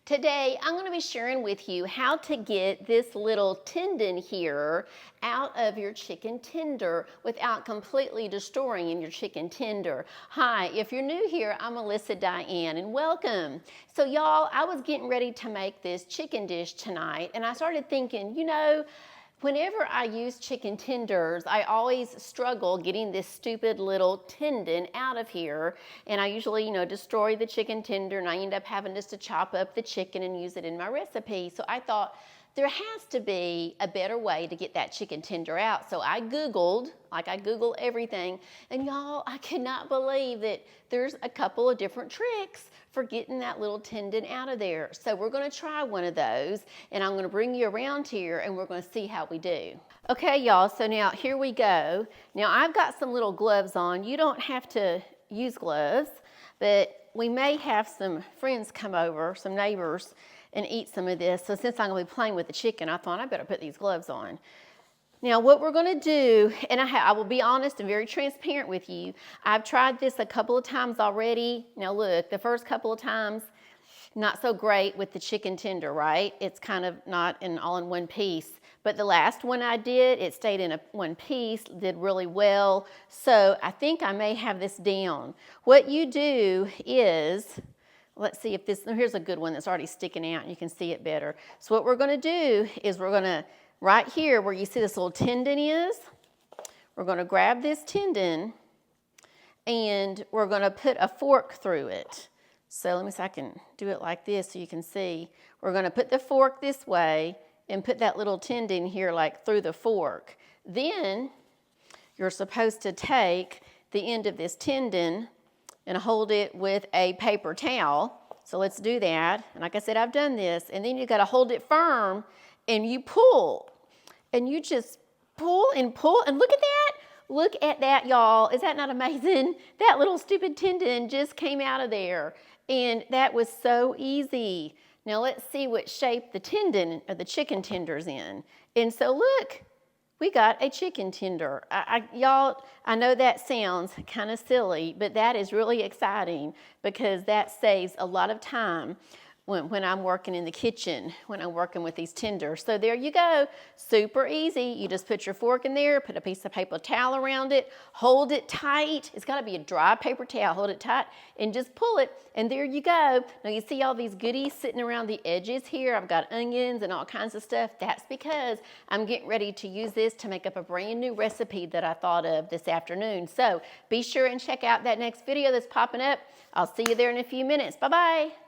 Today, I'm going to be sharing with you how to get this little tendon here out of your chicken tender without completely destroying your chicken tender. Hi, if you're new here, I'm Melissa Diane and welcome. So y'all, I was getting ready to make this chicken dish tonight and I started thinking, whenever I use chicken tenders, I always struggle getting this stupid little tendon out of here. And I usually, destroy the chicken tender and I end up having just to chop up the chicken and use it in my recipe. So I thought there has to be a better way to get that chicken tender out. So I Googled, like I Google everything, and y'all, I could not believe that there's a couple of different tricks for getting that little tendon out of there. So we're gonna try one of those, and I'm gonna bring you around here and we're gonna see how we do. Okay, y'all, so now here we go. Now I've got some little gloves on. You don't have to use gloves, but we may have some friends come over, some neighbors, and eat some of this. So since I'm gonna be playing with the chicken, I thought I better put these gloves on. Now what we're gonna do, and I will be honest and very transparent with you, I've tried this a couple of times already. Now look, the first couple of times, not so great with the chicken tender, right? It's kind of not all in one piece. But the last one I did, it stayed in one piece, did really well. So I think I may have this down. What you do is, let's see if this, here's a good one that's already sticking out and you can see it better. So what we're gonna do is we're gonna, right here where you see this little tendon is, we're gonna grab this tendon and we're gonna put a fork through it. So let me see if I can do it like this so you can see. We're gonna put the fork this way and put that little tendon here like through the fork. Then you're supposed to take the end of this tendon and hold it with a paper towel. So let's do that. And like I said, I've done this. And then you gotta hold it firm and you pull. And you just pull and pull. And look at that. Look at that, y'all. Is that not amazing? That little stupid tendon just came out of there. And that was so easy. Now let's see what shape the tendon or the chicken tender's in. And so look, we got a chicken tender. Y'all, I know that sounds kind of silly, but that is really exciting because that saves a lot of time when I'm working in the kitchen, when I'm working with these tenders. So there you go, super easy. You just put your fork in there, put a piece of paper towel around it, hold it tight. It's gotta be a dry paper towel, hold it tight and just pull it and there you go. Now you see all these goodies sitting around the edges here. I've got onions and all kinds of stuff. That's because I'm getting ready to use this to make up a brand new recipe that I thought of this afternoon. So be sure and check out that next video that's popping up. I'll see you there in a few minutes. Bye-bye.